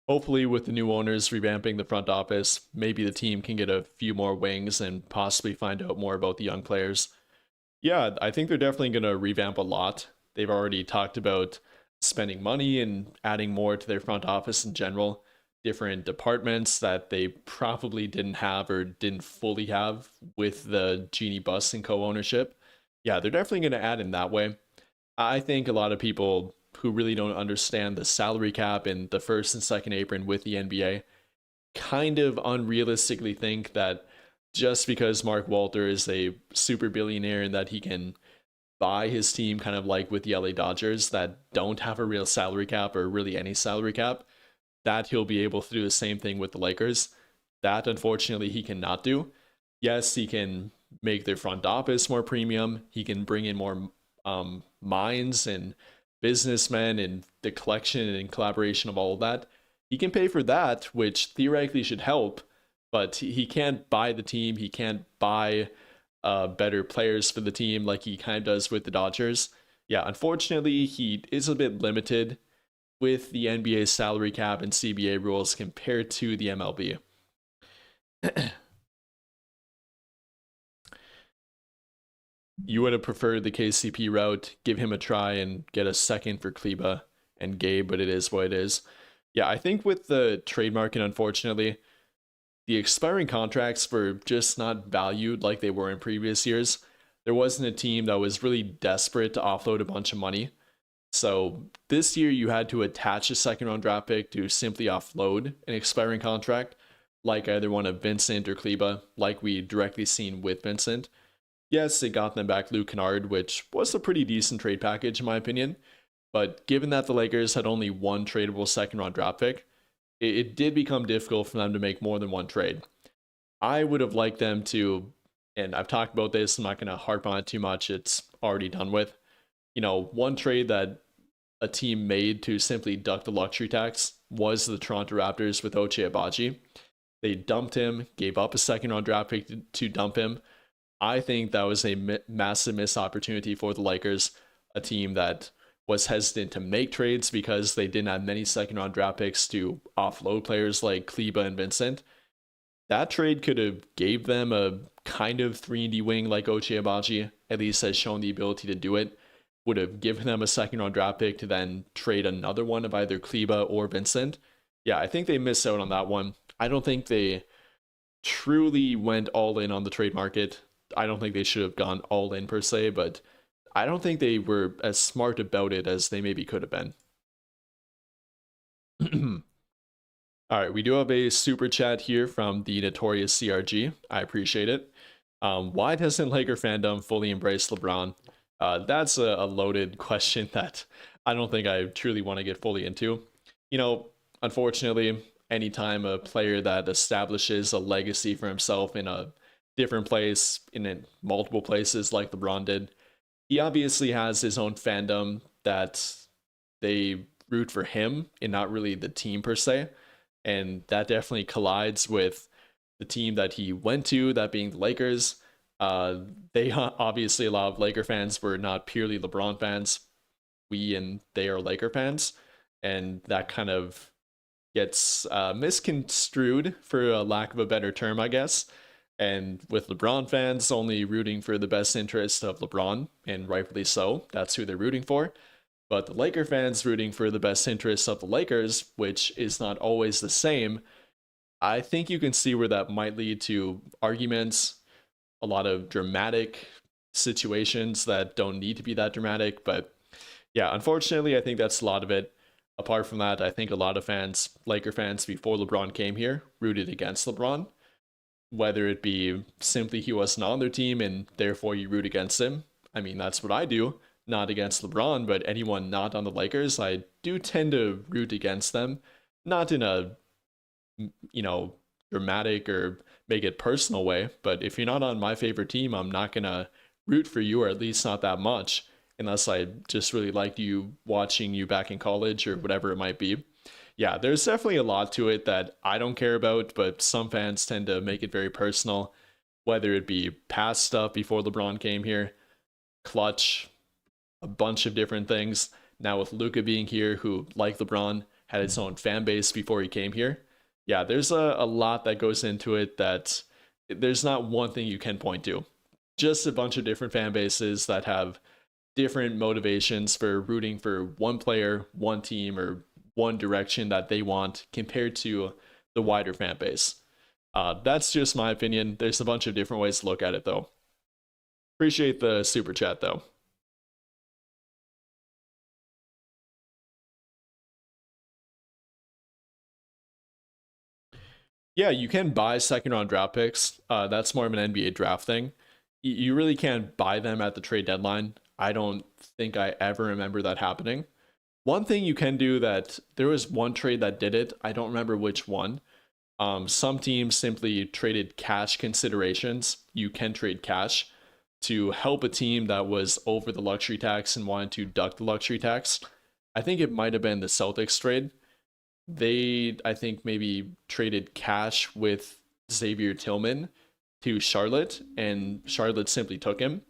S1: Hopefully, with the new owners revamping the front office, maybe the team can get a few more wings and possibly find out more about the young players. Yeah, I think they're definitely going to revamp a lot. They've already talked about spending money and adding more to their front office in general, different departments that they probably didn't have or didn't fully have with the Genie Bus and co ownership. Yeah, they're definitely going to add in that way. I think a lot of people who really don't understand the salary cap and the first and second apron with the NBA kind of unrealistically think that just because Mark Walter is a super billionaire and that he can buy his team kind of like with the LA Dodgers that don't have a real salary cap or really any salary cap, that he'll be able to do the same thing with the Lakers. That unfortunately he cannot do. Yes, he can make their front office more premium. He can bring in more minds and businessmen and the collection and collaboration of all of that. He can pay for that, which theoretically should help, but he can't buy the team. He can't buy better players for the team like he kind of does with the Dodgers. Yeah, unfortunately, he is a bit limited with the NBA's salary cap and CBA rules compared to the MLB. You would have preferred the KCP route, give him a try and get a second for Kleba and Gabe, but it is what it is. Yeah, I think with the trade market, unfortunately, the expiring contracts were just not valued like they were in previous years. There wasn't a team that was really desperate to offload a bunch of money. So this year you had to attach a second round draft pick to simply offload an expiring contract, like either one of Vincent or Kleba, like we directly seen with Vincent. Yes, it got them back Luke Kennard, which was a pretty decent trade package in my opinion. But given that the Lakers had only one tradable second round draft pick, it did become difficult for them to make more than one trade. I would have liked them to, and I've talked about this, I'm not going to harp on it too much, it's already done with. One trade that a team made to simply duck the luxury tax was the Toronto Raptors with Ochai Agbaji. They dumped him, gave up a second round draft pick to dump him. I think that was a massive missed opportunity for the Lakers, a team that was hesitant to make trades because they didn't have many second round draft picks to offload players like Kleba and Vincent. That trade could have gave them a kind of 3D wing like Ochai Agbaji, at least has shown the ability to do it. Would have given them a second round draft pick to then trade another one of either Kleba or Vincent. Yeah, I think they missed out on that one. I don't think they truly went all in on the trade market. I don't think they should have gone all in per se, but I don't think they were as smart about it as they maybe could have been. All right, we do have a super chat here from the notorious CRG. I appreciate it. Why doesn't Laker fandom fully embrace LeBron? That's a loaded question that I don't think I truly want to get fully into. Unfortunately, anytime a player that establishes a legacy for himself in a different place, in multiple places like LeBron did, he obviously has his own fandom that they root for him and not really the team per se. And that definitely collides with the team that he went to, that being the Lakers. They obviously, a lot of Laker fans were not purely LeBron fans. We and they are Laker fans. And that kind of gets misconstrued, for a lack of a better term, I guess. And with LeBron fans only rooting for the best interest of LeBron, and rightfully so, that's who they're rooting for. But the Laker fans rooting for the best interests of the Lakers, which is not always the same. I think you can see where that might lead to arguments, a lot of dramatic situations that don't need to be that dramatic. But yeah, unfortunately, I think that's a lot of it. Apart from that, I think a lot of fans, Laker fans before LeBron came here, rooted against LeBron. Whether it be simply he wasn't on their team and therefore you root against him. I mean, that's what I do. Not against LeBron, but anyone not on the Lakers, I do tend to root against them. Not in a, dramatic or make it personal way, but if you're not on my favorite team, I'm not going to root for you, or at least not that much, unless I just really liked you watching you back in college or whatever it might be. yeah, there's definitely a lot to it that I don't care about, but some fans tend to make it very personal, whether it be past stuff before LeBron came here, clutch, a bunch of different things. Now with Luka being here, who, like LeBron, had its own fan base before he came here. Yeah, there's a lot that goes into it that there's not one thing you can point to. Just a bunch of different fan bases that have different motivations for rooting for one player, one team, or one direction that they want compared to the wider fan base. That's just my opinion. There's a bunch of different ways to look at it, though. Appreciate the super chat, though. Yeah, you can buy second round draft picks. That's more of an NBA draft thing. You really can't buy them at the trade deadline. I don't think I ever remember that happening. One thing you can do that there was one trade that did it. I don't remember which one. Some teams simply traded cash considerations. You can trade cash to help a team that was over the luxury tax and wanted to duck the luxury tax. I think it might have been the Celtics trade. They, I think, maybe traded cash with Xavier Tillman to Charlotte, and Charlotte simply took him.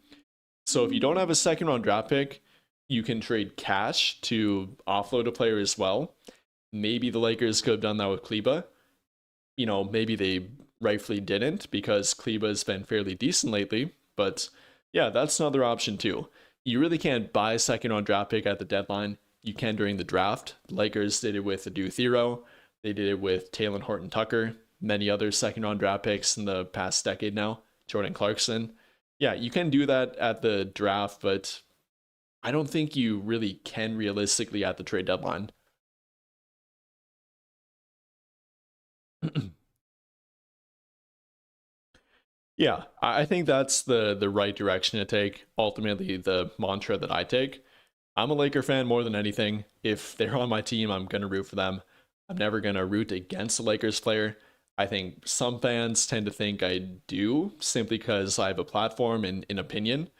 S1: So if you don't have a second round draft pick, you can trade cash to offload a player as well. Maybe the Lakers could have done that with Kleba. Maybe they rightfully didn't because Kleba's been fairly decent lately. But yeah, that's another option too. You really can't buy a second round draft pick at the deadline. You can during the draft. The Lakers did it with Adu Thero. They did it with Taylor Horton Tucker. Many other second round draft picks in the past decade now. Jordan Clarkson. Yeah, you can do that at the draft, but I don't think you really can realistically at the trade deadline. Yeah, I think that's the right direction to take. Ultimately, the mantra that I take. I'm a Laker fan more than anything. If they're on my team, I'm gonna root for them. I'm never gonna root against a Lakers player. I think some fans tend to think I do simply because I have a platform and an opinion.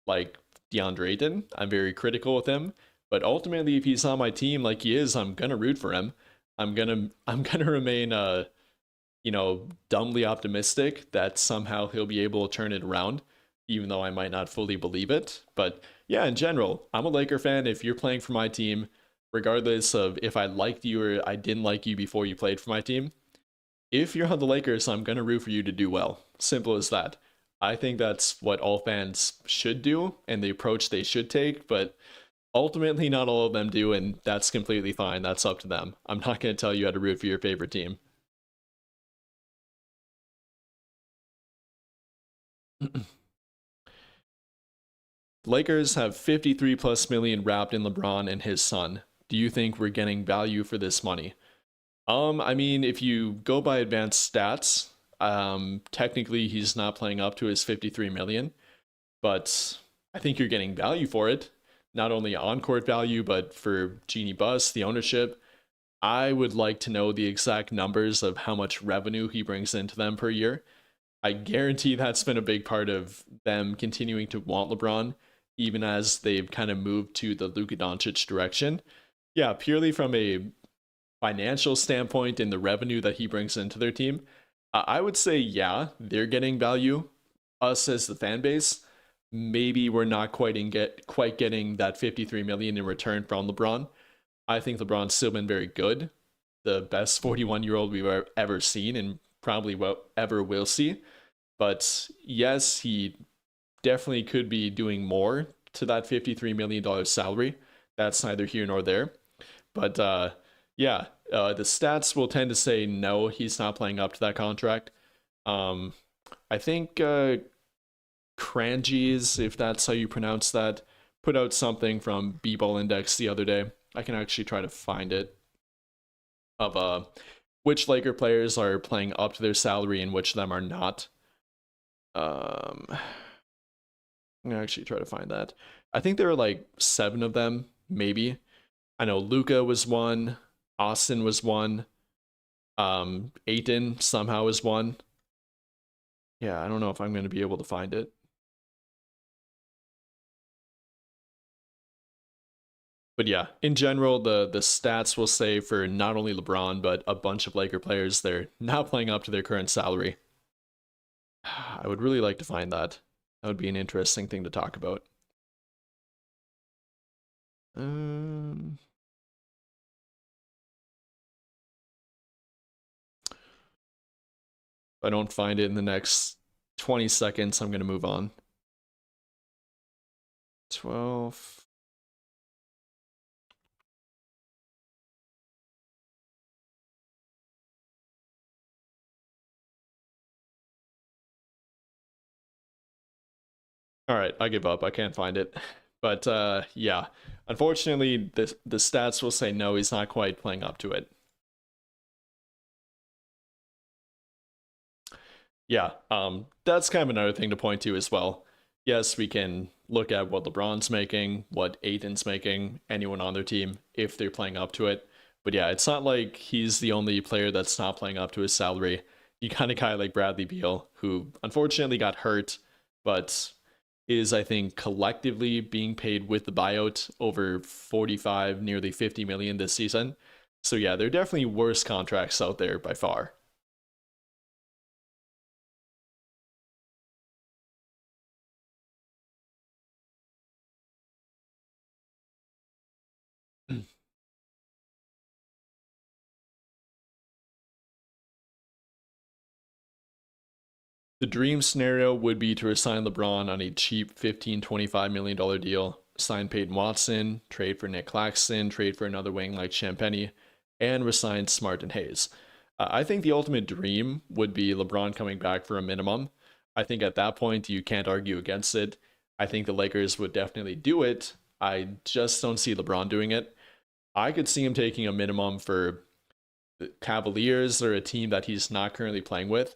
S1: Like DeAndre Ayton, I'm very critical with him. But ultimately, if he's on my team like he is, I'm gonna root for him. I'm gonna remain dumbly optimistic that somehow he'll be able to turn it around, even though I might not fully believe it. But yeah, in general, I'm a Laker fan. If you're playing for my team, regardless of if I liked you or I didn't like you before you played for my team, if you're on the Lakers, I'm going to root for you to do well. Simple as that. I think that's what all fans should do and the approach they should take, but ultimately not all of them do, and that's completely fine. That's up to them. I'm not going to tell you how to root for your favorite team. Lakers have 53 plus million wrapped in LeBron and his son. Do you think we're getting value for this money? I mean, if you go by advanced stats, technically he's not playing up to his 53 million, but I think you're getting value for it. Not only on-court value, but for Genie Bus, the ownership. I would like to know the exact numbers of how much revenue he brings into them per year. I guarantee that's been a big part of them continuing to want LeBron, even as they've kind of moved to the Luka Doncic direction. Yeah, purely from a financial standpoint and the revenue that he brings into their team, I would say, yeah, they're getting value. Us as the fan base, maybe we're not quite getting that 53 million in return from LeBron. I think LeBron's still been very good, the best 41-year-old we've ever seen, and probably ever will see. But yes, he definitely could be doing more to that $53 million salary. That's neither here nor there. But yeah, the stats will tend to say no, he's not playing up to that contract. Um, I think Crangies, if that's how you pronounce that, put out something from B-Ball Index the other day. I can actually try to find it of which Laker players are playing up to their salary and which of them are not. I'm gonna actually try to find that. I think there are like 7 of them, maybe. I know Luca was one, Austin was one, Aiton somehow was one. Yeah, I don't know if I'm gonna be able to find it. But yeah, in general, the stats will say for not only LeBron but a bunch of Laker players, they're not playing up to their current salary. I would really like to find that. That would be an interesting thing to talk about. Um, if I don't find it in the next 20 seconds, I'm going to move on. 12. All right, I give up. I can't find it. But yeah, unfortunately, the stats will say no, he's not quite playing up to it. Yeah, that's kind of another thing to point to as well. Yes, we can look at what LeBron's making, what Aiton's making, anyone on their team, if they're playing up to it. But yeah, it's not like he's the only player that's not playing up to his salary. You kind of guy like Bradley Beal, who unfortunately got hurt, but is, I think, collectively being paid with the buyout over 45, nearly 50 million this season. So yeah, there are definitely worse contracts out there by far. The dream scenario would be to resign LeBron on a cheap $15-25 million deal, sign Peyton Watson, trade for Nick Claxton, trade for another wing like Champagnie, and resign Smart and Hayes. I think the ultimate dream would be LeBron coming back for a minimum. I think at that point you can't argue against it. I think the Lakers would definitely do it. I just don't see LeBron doing it. I could see him taking a minimum for the Cavaliers or a team that he's not currently playing with.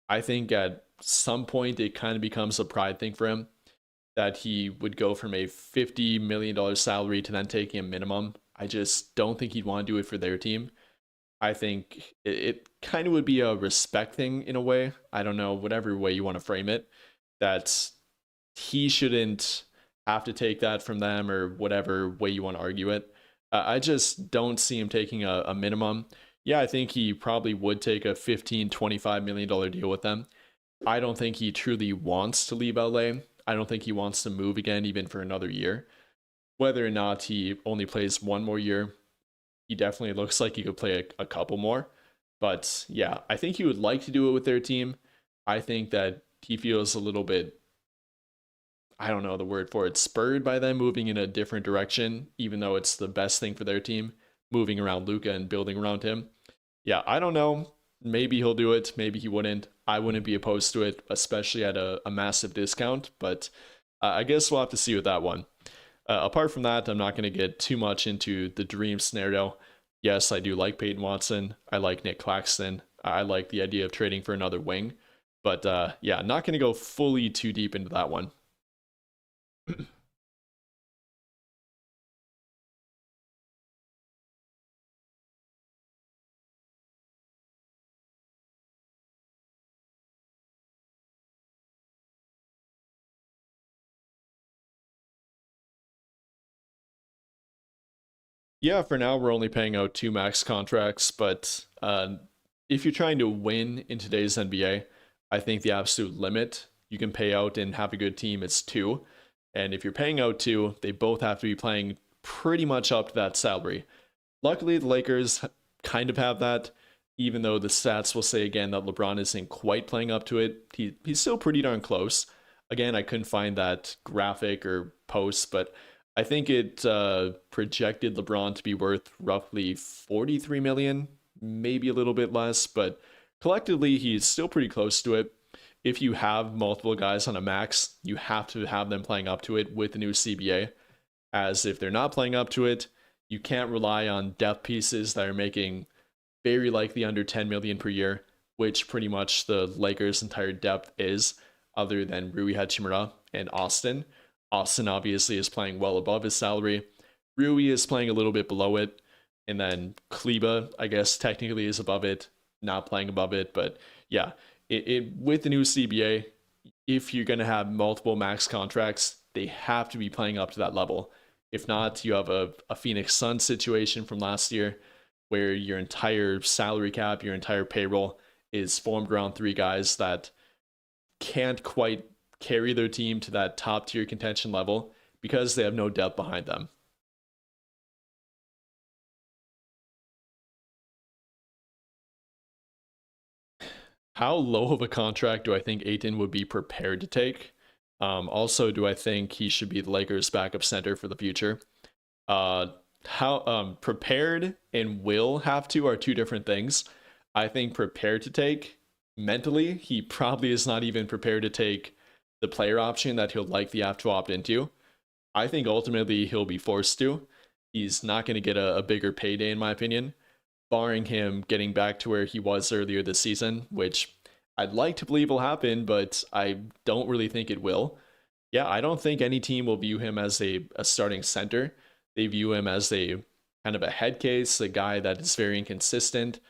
S1: I think at some point it kind of becomes a pride thing for him that he would go from a $50 million salary to then taking a minimum. I just don't think he'd want to do it for their team. I think it kind of would be a respect thing in a way. I don't know, whatever way you want to frame it, that he shouldn't have to take that from them or whatever way you want to argue it. I just don't see him taking a minimum. Yeah, I think he probably would take a $15-25 million deal with them. I don't think he truly wants to leave LA. I don't think he wants to move again, even for another year. Whether or not he only plays one more year, he definitely looks like he could play a couple more. But yeah, I think he would like to do it with their team. I think that he feels a little bit, I don't know the word for it, spurred by them moving in a different direction, even though it's the best thing for their team, moving around Luka and building around him. Yeah, I don't know. Maybe he'll do it. Maybe he wouldn't. I wouldn't be opposed to it, especially at a massive discount. But I guess we'll have to see with that one. Apart from that, I'm not going to get too much into the dream scenario. Yes, I do like Peyton Watson. I like Nick Claxton. I like the idea of trading for another wing. But yeah, not going to go fully too deep into that one. Yeah, for now we're only paying out two max contracts, but if you're trying to win in today's NBA, I think the absolute limit you can pay out and have a good team is two. And if you're paying out two, they both have to be playing pretty much up to that salary. Luckily, the Lakers kind of have that, even though the stats will say again that LeBron isn't quite playing up to it. He's still pretty darn close. Again, I couldn't find that graphic or post, but I think it projected LeBron to be worth roughly 43 million, maybe a little bit less, but collectively he's still pretty close to it. If you have multiple guys on a max, you have to have them playing up to it with the new CBA. As if they're not playing up to it, you can't rely on depth pieces that are making very likely under 10 million per year, which pretty much the Lakers' entire depth is, other than Rui Hachimura and Austin. Austin obviously is playing well above his salary. Rui is playing a little bit below it. And then Kleba, I guess, technically is above it, not playing above it. But yeah, with the new CBA, if you're going to have multiple max contracts, they have to be playing up to that level. If not, you have a Phoenix Suns situation from last year where your entire salary cap, your entire payroll is formed around three guys that can't quite carry their team to that top tier contention level because they have no depth behind them. How low of a contract do I think Ayton would be prepared to take? Also, do I think he should be the Lakers' backup center for the future? Uh, how prepared and will have to are two different things. I think prepared to take mentally, he probably is not even prepared to take the player option that he'll likely have to opt into. I think ultimately he'll be forced to. He's not going to get a bigger payday, in my opinion, barring him getting back to where he was earlier this season, which I'd like to believe will happen, but I don't really think it will. Yeah, I don't think any team will view him as a starting center. They view him as a kind of a head case, a guy that is very inconsistent,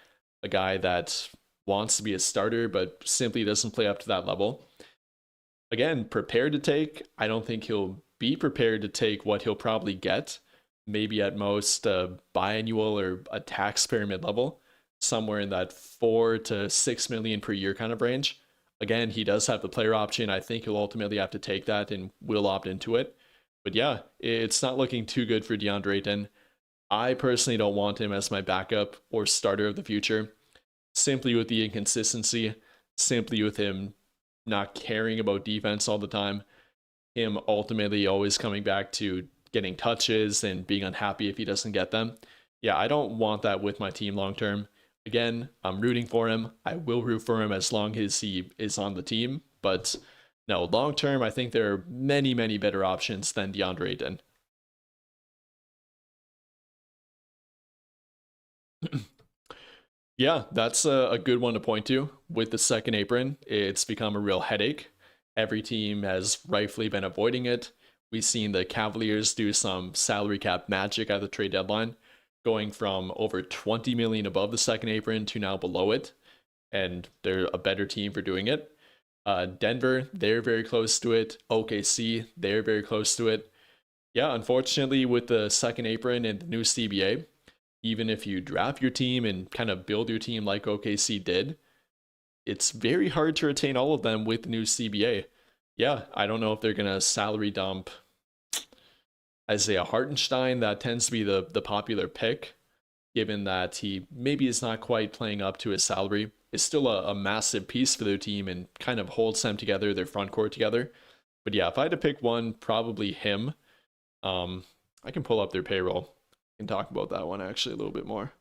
S1: a guy that wants to be a starter but simply doesn't play up to that level. Again, prepared to take. I don't think he'll be prepared to take what he'll probably get, maybe at most a biannual or a tax pyramid level, somewhere in that 4 to 6 million per year kind of range. Again, he does have the player option. I think he'll ultimately have to take that and will opt into it. But yeah, it's not looking too good for DeAndre Ayton. I personally don't want him as my backup or starter of the future, simply with the inconsistency, simply with him not caring about defense all the time, him ultimately always coming back to getting touches and being unhappy if he doesn't get them. Yeah, I don't want that with my team long term. Again, I'm rooting for him. I will root for him as long as he is on the team. But no, long term, I think there are many, many better options than DeAndre Ayton. Yeah, that's a good one to point to. With the second apron, it's become a real headache. Every team has rightfully been avoiding it. We've seen the Cavaliers do some salary cap magic at the trade deadline, going from over 20 million above the second apron to now below it, and they're a better team for doing it. Denver, they're very close to it. OKC, they're very close to it. Yeah, unfortunately, with the second apron and the new CBA, even if you draft your team and kind of build your team like OKC did, it's very hard to retain all of them with the new CBA. Yeah, I don't know if they're gonna salary dump Isaiah Hartenstein. That tends to be the popular pick, given that he maybe is not quite playing up to his salary. Is still a massive piece for their team and kind of holds them together, their front court together. But yeah, if I had to pick one, probably him. Um, I can pull up their payroll and talk about that one actually a little bit more.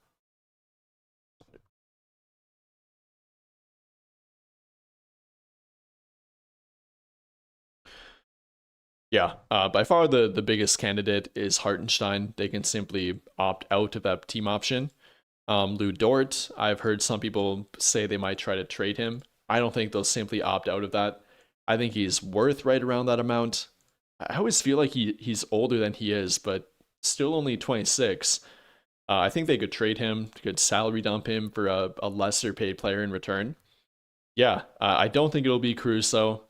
S1: Yeah, by far the biggest candidate is Hartenstein. They can simply opt out of that team option. Lou Dort, I've heard some people say they might try to trade him. I don't think they'll simply opt out of that. I think he's worth right around that amount. I always feel like he's older than he is, but still only 26. I think they could trade him, could salary dump him for a lesser paid player in return. Yeah, I don't think it'll be Caruso.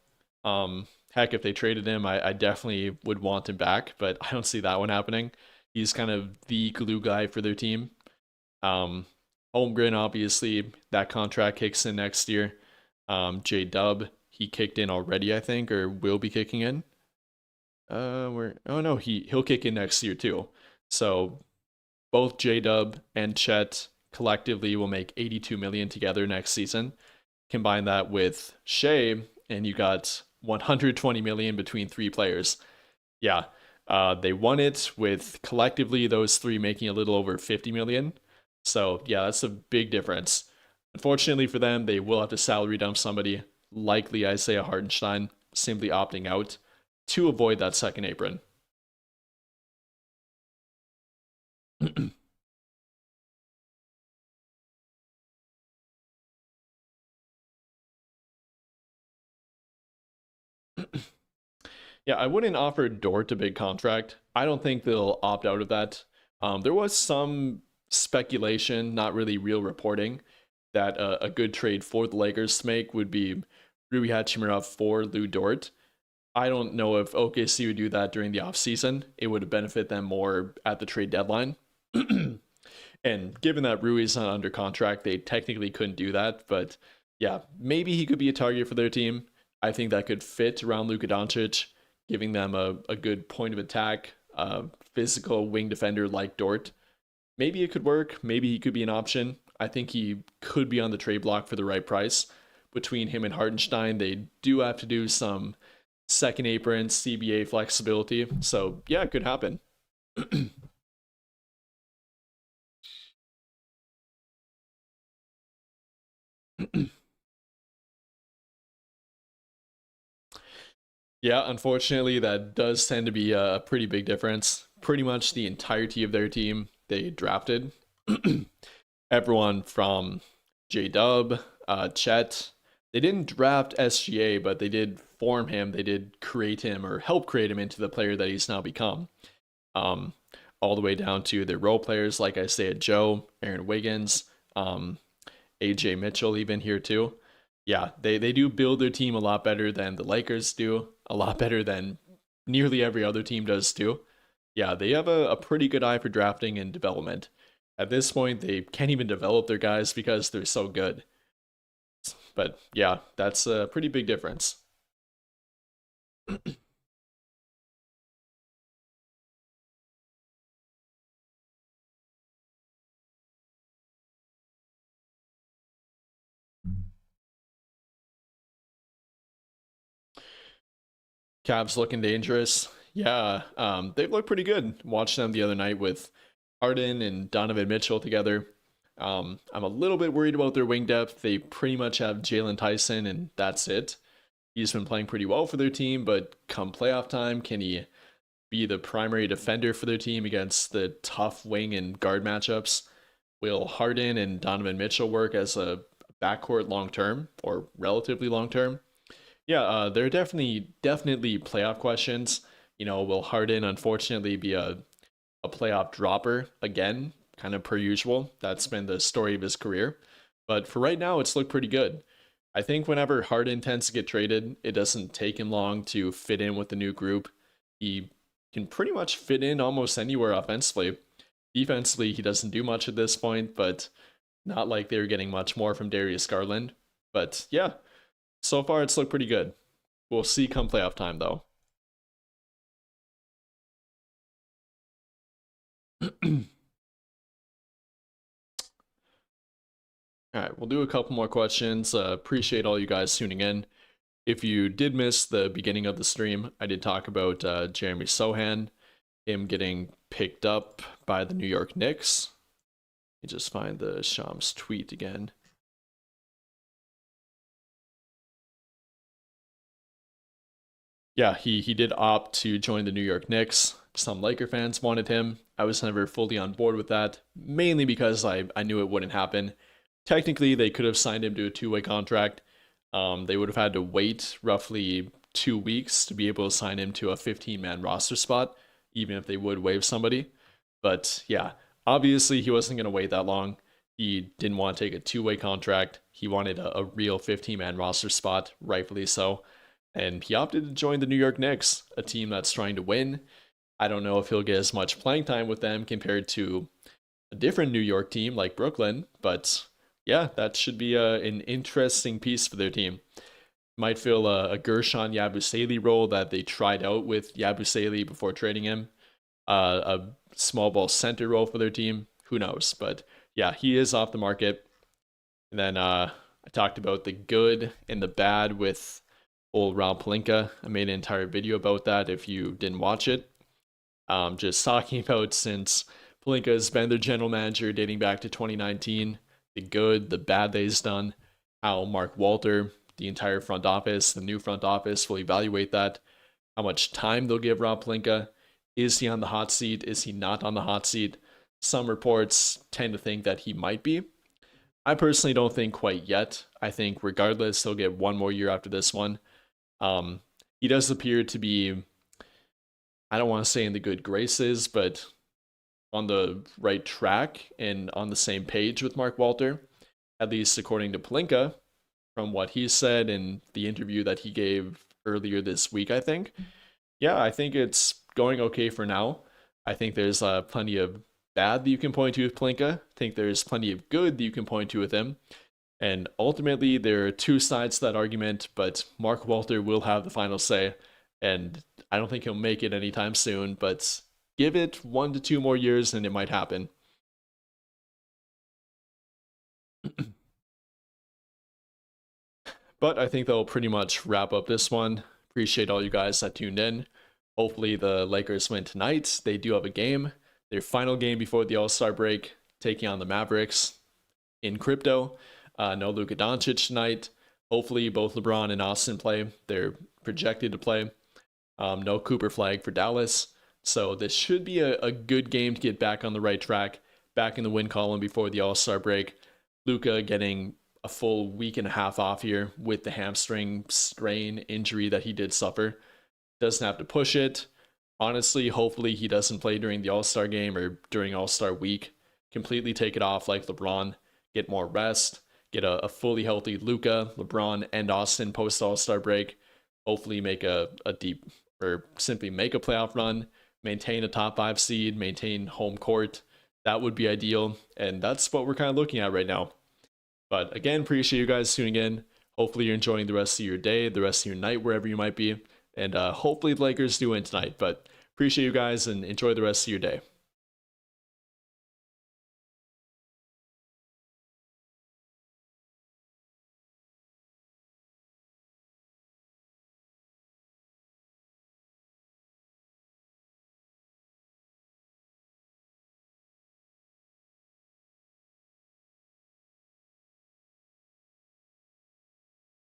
S1: Heck, if they traded him, I definitely would want him back, but I don't see that one happening. He's kind of the glue guy for their team. Um, Holmgren, obviously, that contract kicks in next year. J Dub, he kicked in already, I think, or will be kicking in. Where? Oh no, he'll kick in next year too. So both J Dub and Chet collectively will make 82 million together next season. Combine that with Shea, and you got 120 million between three players. Yeah, they won it with collectively those three making a little over 50 million. So yeah, that's a big difference. Unfortunately for them, they will have to salary dump somebody, likely Isaiah Hartenstein, simply opting out to avoid that second apron. Yeah, I wouldn't offer Dort a big contract. I don't think they'll opt out of that. There was some speculation, not really real reporting, that a good trade for the Lakers to make would be Rui Hachimura for Lou Dort. I don't know if OKC would do that during the offseason. It would benefit them more at the trade deadline. And given that Rui's not under contract, they technically couldn't do that. But yeah, maybe he could be a target for their team. I think that could fit around Luka Doncic, giving them a good point of attack, physical wing defender like Dort. Maybe it could work. Maybe he could be an option. I think he could be on the trade block for the right price. Between him and Hartenstein, they do have to do some second apron CBA flexibility. So yeah, it could happen. Yeah, unfortunately, that does tend to be a pretty big difference. Pretty much the entirety of their team they drafted. Everyone from J Dub, Chet. They didn't draft SGA, but they did form him. They did create him or help create him into the player that he's now become. Um, all the way down to their role players, like I said, Joe, Aaron Wiggins, AJ Mitchell, even here too. Yeah, they do build their team a lot better than the Lakers do, a lot better than nearly every other team does too. Yeah, they have a pretty good eye for drafting and development. At this point, they can't even develop their guys because they're so good. But yeah, that's a pretty big difference. Cavs looking dangerous. Yeah, they've looked pretty good. Watched them the other night with Harden and Donovan Mitchell together. I'm a little bit worried about their wing depth. They pretty much have Jalen Tyson, and that's it. He's been playing pretty well for their team, but come playoff time, can he be the primary defender for their team against the tough wing and guard matchups? Will Harden and Donovan Mitchell work as a backcourt long term or relatively long term? Yeah, there are definitely playoff questions. Will Harden unfortunately be a playoff dropper again, kind of per usual? That's been the story of his career. But for right now, it's looked pretty good. I think whenever Harden tends to get traded, it doesn't take him long to fit in with the new group. He can pretty much fit in almost anywhere offensively. Defensively, he doesn't do much at this point, but not like they're getting much more from Darius Garland. But yeah, so far it's looked pretty good. We'll see come playoff time though. All right, we'll do a couple more questions. Appreciate all you guys tuning in. If you did miss the beginning of the stream, I did talk about Jeremy Sochan, him getting picked up by the New York Knicks. Let me just find the Shams tweet again. Yeah, he did opt to join the New York Knicks. Some Laker fans wanted him. I was never fully on board with that, mainly because I knew it wouldn't happen. Technically, they could have signed him to a two-way contract. They would have had to wait roughly 2 weeks to be able to sign him to a 15-man roster spot, even if they would waive somebody. But yeah, obviously he wasn't going to wait that long. He didn't want to take a two-way contract. He wanted a real 15-man roster spot, rightfully so. And he opted to join the New York Knicks, a team that's trying to win. I don't know if he'll get as much playing time with them compared to a different New York team like Brooklyn, but yeah, that should be an interesting piece for their team. Might fill a Gershon Yabusele role that they tried out with Yabusele before trading him. A small ball center role for their team. Who knows? But yeah, he is off the market. And then I talked about the good and the bad with old Rob Pelinka. I made an entire video about that if you didn't watch it. Just talking about since Pelinka has been their general manager dating back to 2019, the good, the bad that he's done, how Mark Walter, the entire front office, the new front office will evaluate that, how much time they'll give Rob Pelinka. Is he on the hot seat? Is he not on the hot seat? Some reports tend to think that he might be. I personally don't think quite yet. I think regardless, he'll get one more year after this one. He does appear to be, I don't want to say in the good graces, but on the right track and on the same page with Mark Walter, at least according to Pelinka, from what he said in the interview that he gave earlier this week, I think. Yeah, I think it's going okay for now. I think there's plenty of bad that you can point to with Pelinka. I think there's plenty of good that you can point to with him. And ultimately, there are two sides to that argument, but Mark Walter will have the final say. And I don't think he'll make it anytime soon, but give it 1 to 2 more years and it might happen. But I think that'll pretty much wrap up this one. Appreciate all you guys that tuned in. Hopefully the Lakers win tonight. They do have a game, their final game before the All-Star break, taking on the Mavericks in crypto. No Luka Doncic tonight. Hopefully both LeBron and Austin play. They're projected to play. No Cooper Flag for Dallas. So this should be a good game to get back on the right track, back in the win column before the All-Star break. Luka getting a full week and a half off here with the hamstring strain injury that he did suffer. Doesn't have to push it. Honestly, hopefully he doesn't play during the All-Star game or during All-Star week. Completely take it off like LeBron. Get more rest. Get a fully healthy Luka, LeBron, and Austin post All-Star break. Hopefully make a deep, or simply make a playoff run. Maintain a top 5 seed. Maintain home court. That would be ideal. And that's what we're kind of looking at right now. But again, appreciate you guys tuning in. Hopefully you're enjoying the rest of your day, the rest of your night, wherever you might be. And hopefully the Lakers do win tonight. But appreciate you guys and enjoy the rest of your day.